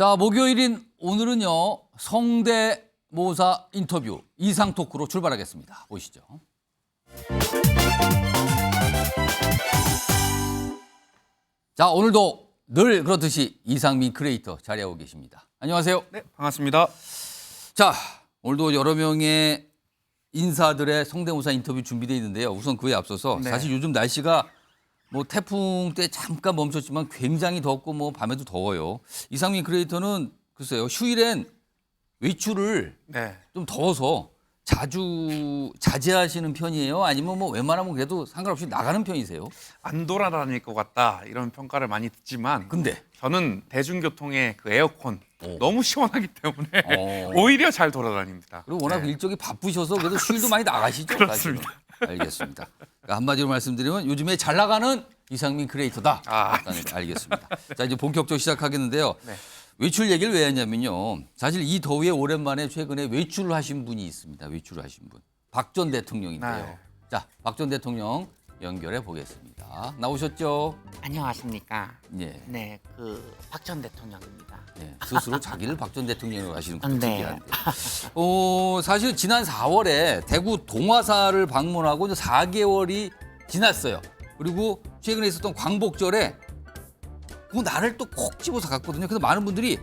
자, 목요일인 오늘은요, 성대모사 인터뷰 이상 토크로 출발하겠습니다. 보시죠. 자, 오늘도 늘 그렇듯이 이상민 크리에이터 자리하고 계십니다. 안녕하세요. 네, 반갑습니다. 자, 오늘도 여러 명의 인사들의 성대모사 인터뷰 준비되어 있는데요. 우선 그에 앞서서 네. 사실 요즘 날씨가 뭐 태풍 때 잠깐 멈췄지만 굉장히 덥고 뭐 밤에도 더워요. 이상민 크리에이터는 글쎄요, 휴일엔 외출을 네. 좀 더워서 자주 자제하시는 편이에요? 아니면 뭐 웬만하면 그래도 상관없이 나가는 편이세요? 안 돌아다닐 것 같다 이런 평가를 많이 듣지만 근데 저는 대중교통의 그 에어컨 오. 너무 시원하기 때문에 어. 오히려 잘 돌아다닙니다. 그리고 워낙 네. 일정이 바쁘셔서 그래도 휴일도 많이 나가시죠? 그렇습니다. 사실은. 알겠습니다. 그러니까 한마디로 말씀드리면 요즘에 잘 나가는 이상민 크리에이터다. 아. 일단 알겠습니다. 자, 이제 본격적으로 시작하겠는데요. 네. 외출 얘기를 왜 했냐면요. 사실 이 더위에 오랜만에 최근에 외출을 하신 분이 있습니다. 외출을 하신 분. 박 전 대통령인데요. 네. 자, 박 전 대통령 연결해 보겠습니다. 나오셨죠? 안녕하십니까. 예. 네, 그 박 전 대통령입니다. 예, 스스로 자기를 박 전 대통령으로 하시는 것도 네. 특이한데. 사실 지난 4월에 대구 동화사를 방문하고 이제 4개월이 지났어요. 그리고 최근에 있었던 광복절에 그 날을 또 콕 집어서 갔거든요. 그래서 많은 분들이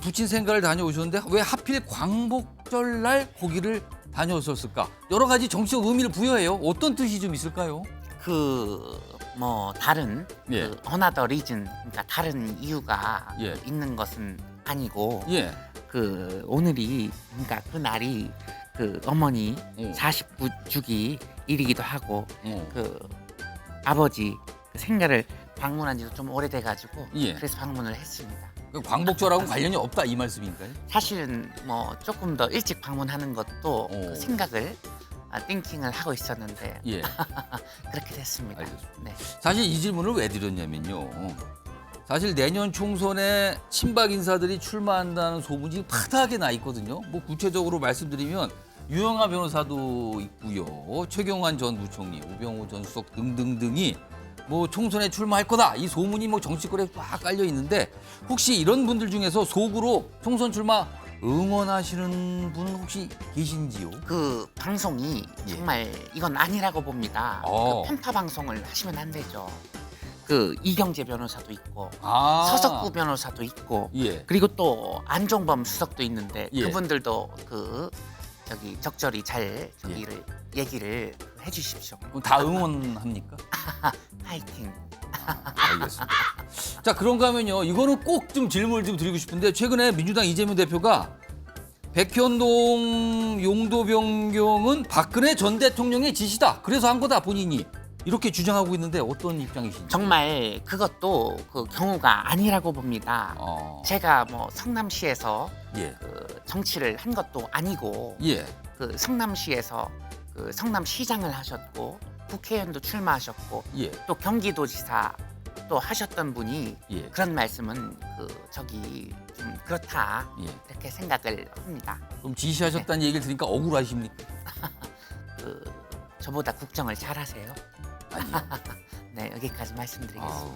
부친 생가를 다녀오셨는데 왜 하필 광복절 날 거기를 다녀오셨을까? 여러 가지 정치적 의미를 부여해요. 어떤 뜻이 좀 있을까요? 그 뭐 다른 예. 그 another reason, 그러니까 다른 이유가 예. 있는 것은 아니고 예. 그 오늘이 그러니까 그 날이 그 어머니 오. 49주기 일이기도 하고 어. 그 아버지 그 생가를 방문한 지도 좀 오래돼가지고 예. 그래서 방문을 했습니다. 그 광복절하고 관련이 없다 이 말씀인가요? 사실은 뭐 조금 더 일찍 방문하는 것도 오. 그 생각을 띵킹을 하고 있었는데 예. 그렇게 됐습니다. 알겠습니다. 네. 사실 이 질문을 왜 드렸냐면요. 사실 내년 총선에 친박 인사들이 출마한다는 소문이 파다하게 나 있거든요. 뭐 구체적으로 말씀드리면 유영하 변호사도 있고요. 최경환 전 부총리, 우병우 전 수석 등등등이 뭐 총선에 출마할 거다. 이 소문이 뭐 정치권에 쫙 깔려 있는데 혹시 이런 분들 중에서 속으로 총선 출마 응원하시는 분은 혹시 계신지요? 그 방송이 예. 정말 이건 아니라고 봅니다. 어. 그 편파 방송을 하시면 안 되죠. 그 이경재 변호사도 있고 아. 서석구 변호사도 있고 예. 그리고 또 안종범 수석도 있는데 예. 그분들도 그 저기 적절히 잘 저기를 얘기를 해주십시오. 그럼 다 응원합니까? 파이팅. 알겠습니다. 자, 그런가 하면요. 이거는 꼭 좀 질문을 좀 드리고 싶은데 최근에 민주당 이재명 대표가 백현동 용도 변경은 박근혜 전 대통령의 지시다. 그래서 한 거다 본인이. 이렇게 주장하고 있는데 어떤 입장이신지. 정말 그것도 그 경우가 아니라고 봅니다. 제가 뭐 성남시에서 예. 그 정치를 한 것도 아니고 예. 그 성남시에서 그 성남시장을 하셨고 국회의원도 출마하셨고 예. 또 경기도지사 또 하셨던 분이 예. 그런 말씀은 그 저기 좀 그렇다 예. 이렇게 생각을 합니다. 그럼 지시하셨다는 얘기를 들으니까 억울하십니까? 그 저보다 국정을 잘하세요. 아니요. 네, 여기까지 말씀드리겠습니다. 아우,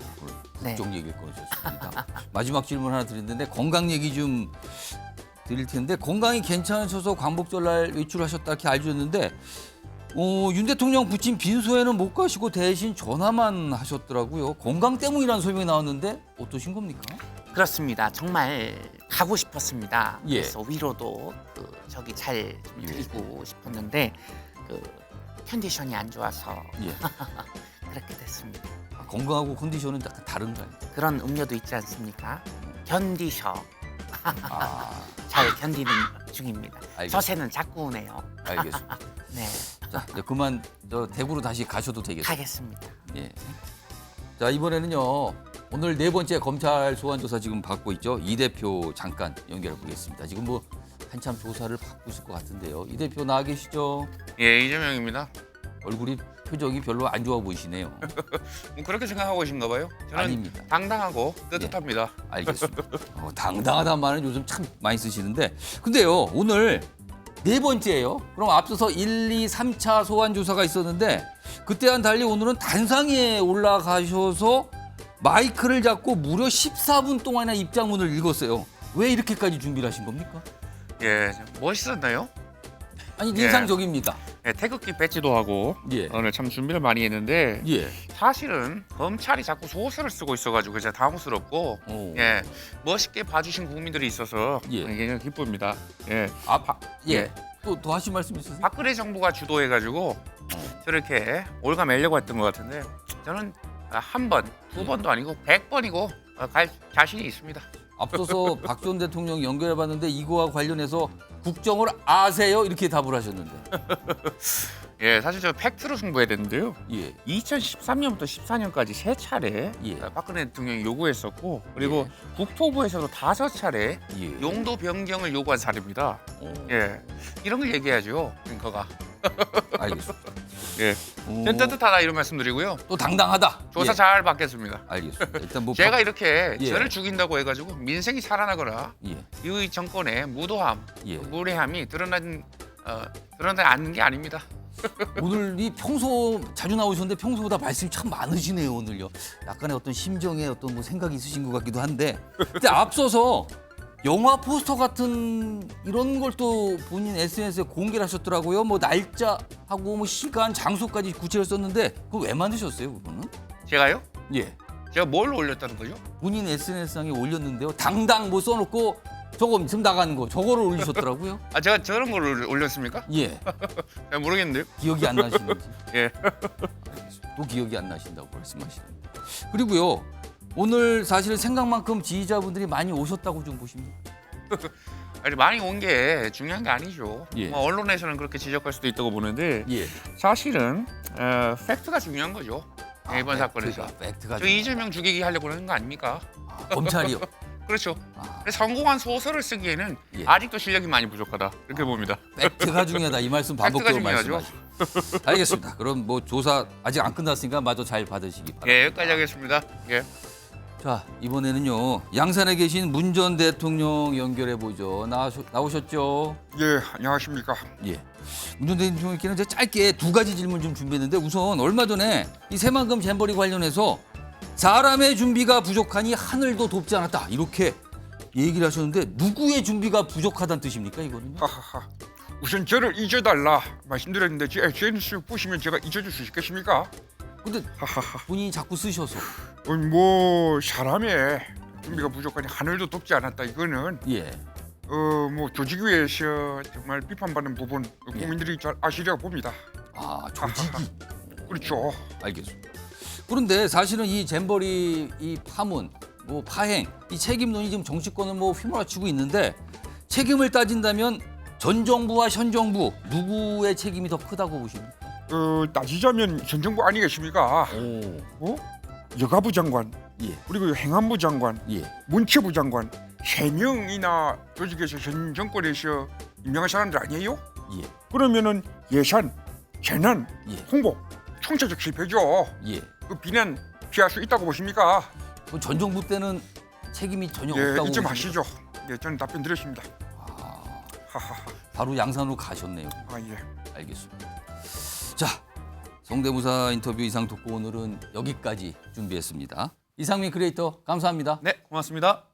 네. 국정 얘기를 꺼내셨습니다. 마지막 질문 하나 드리는데 건강 얘기 좀 드릴 텐데 건강이 괜찮으셔서 광복절날 외출하셨다 이렇게 알려졌는데 윤 대통령 부친 빈소에는 못 가시고 대신 전화만 하셨더라고요. 건강 때문이라는 설명이 나왔는데 어떠신 겁니까? 그렇습니다. 정말 가고 싶었습니다. 예. 그래서 위로도 그 저기 잘 좀 예. 드리고 싶었는데 그 컨디션이 안 좋아서 예. 그렇게 됐습니다. 건강하고 컨디션은 약간 다른가요? 그런 음료도 있지 않습니까? 견디셔. 아, 잘 견디는 중입니다. 알겠습니다. 서세는 자꾸 오네요. 알겠습니다. 네, 자, 이제 그만 저 대구로 다시 가셔도 되겠습니다. 가겠습니다. 예. 자, 이번에는요. 오늘 네 번째 검찰 소환 조사 지금 받고 있죠. 이 대표 잠깐 연결해 보겠습니다. 지금 뭐 한참 조사를 받고 있을 것 같은데요. 이 대표 나와 계시죠? 예, 이재명입니다. 얼굴이 표정이 별로 안 좋아 보이시네요. 그렇게 생각하고 계신가 봐요? 저는 아닙니다. 당당하고 뜨뜻합니다. 알겠습니다. 당당하다는 말은 요즘 참 많이 쓰시는데 근데요. 오늘 네 번째예요. 그럼 앞서서 1, 2, 3차 소환 조사가 있었는데 그때와는 달리 오늘은 단상에 올라가셔서 마이크를 잡고 무려 14분 동안이나 입장문을 읽었어요. 왜 이렇게까지 준비를 하신 겁니까? 예, 멋있었나요? 아니 예. 인상적입니다. 예, 태극기 배지도 하고 예. 오늘 참 준비를 많이 했는데 예. 사실은 검찰이 자꾸 소설을 쓰고 있어가지고 제가 당황스럽고 오. 예, 멋있게 봐주신 국민들이 있어서 예. 굉장히 기쁩니다. 예, 예. 예. 또 하실 말씀 있으세요? 박근혜 정부가 주도해가지고 저렇게 올가매려고 했던 것 같은데 저는 한 번, 두 번도 아니고 100번이고 갈 자신이 있습니다. 앞서서 박 전 대통령 연결해봤는데 이거와 관련해서 국정을 아세요? 이렇게 답을 하셨는데. 예, 사실 저 팩트로 승부해야 되는데요. 예. 2013년부터 14년까지 3차례 예. 박근혜 대통령이 요구했었고 그리고 예. 국토부에서도 5차례 예. 용도 변경을 요구한 사례입니다. 예, 이런 걸 얘기하죠, 앵커가. 알겠습니다. 예, 오. 전 따뜻하다 이런 말씀드리고요. 또 당당하다. 조사 예. 잘 받겠습니다. 알겠습니다. 일단 뭐 제가 이렇게 예. 저를 죽인다고 해가지고 민생이 살아나거나 예. 이 정권의 무도함, 예. 무례함이 드러나지 않는 게 아닙니다. 오늘 이 평소 자주 나오셨는데 평소보다 말씀이 참 많으시네요 오늘요. 약간의 어떤 심정에 어떤 뭐 생각이 있으신 것 같기도 한데, 근데 앞서서 영화 포스터 같은 이런 걸 또 본인 SNS에 공개를 하셨더라고요. 뭐 날짜하고 뭐 시간, 장소까지 구체를 썼는데 그거 왜 만드셨어요, 그거는? 제가요? 예. 제가 뭘 올렸다는 거죠? 본인 SNS상에 올렸는데요. 당당 뭐 써놓고 저거 지금 나가는 거 저거를 올리셨더라고요. 아, 제가 저런 걸 올렸습니까? 예. 잘 모르겠는데요. 기억이 안 나시는지. 예. 또 기억이 안 나신다고 말씀하시는데. 그리고요. 오늘 사실 생각만큼 지지자분들이 많이 오셨다고 좀 보십니다. 아니, 많이 온 게 중요한 게 아니죠. 예. 뭐 언론에서는 그렇게 지적할 수도 있다고 보는데 예. 사실은 팩트가 중요한 거죠. 이번 사건에서. 팩트가 저 이재명 죽이기 하려고 하는 거 아닙니까? 검찰이요. 그렇죠. 아, 그래서 성공한 소설을 쓰기에는 예. 아직도 실력이 많이 부족하다 이렇게 봅니다. 팩트가 중요하다 이 말씀 반복적으로 팩트가 중요하죠. 말씀하시죠. 알겠습니다. 그럼 뭐 조사 아직 안 끝났으니까 마저 잘 받으시기 바랍니다. 예, 여기까지 하겠습니다. 예. 자, 이번에는요. 양산에 계신 문 전 대통령 연결해 보죠. 나오셨죠? 예, 안녕하십니까. 예. 문 전 대통령께는 제가 짧게 두 가지 질문 좀 준비했는데, 우선 얼마 전에 이 새만금 잼버리 관련해서 사람의 준비가 부족하니 하늘도 돕지 않았다 이렇게 얘기를 하셨는데, 누구의 준비가 부족하다는 뜻입니까 이거는요? 하하하. 우선 저를 잊어달라 말씀드렸는데 제 SNS 보시면 제가 잊어줄 수 있겠습니까? 근데 하하하. 본인이 자꾸 쓰셔서. 뭐 사람의 준비가 부족하니 하늘도 돕지 않았다. 이거는 예. 뭐 조직위에서 정말 비판받는 부분 국민들이 잘 아시리라고 봅니다. 아, 조직이. 그렇죠. 알겠습니다. 그런데 사실은 이 잼버리 이 파문, 뭐 파행, 이 책임론이 지금 정치권을 뭐 휘몰아치고 있는데, 책임을 따진다면 전 정부와 현 정부 누구의 책임이 더 크다고 보십니까? 따지자면 전 정부 아니겠습니까? 오. 여가부 장관, 예. 그리고 행안부 장관, 예. 문체부 장관 3명이나 조직에서 전 정권에서 임명한 사람들 아니에요? 예. 그러면은 예산, 재난, 예. 홍보 총체적 실패죠. 예. 그 비난 피할 수 있다고 보십니까? 그럼 전 정부 때는 책임이 전혀 예, 없다고 잊지 보십니까? 마시죠. 예, 저는 답변 드렸습니다. 아, 하하하. 바로 양산으로 가셨네요. 아 예. 알겠습니다. 자, 성대모사 인터뷰 이상 듣고 오늘은 여기까지 준비했습니다. 이상민 크리에이터 감사합니다. 네, 고맙습니다.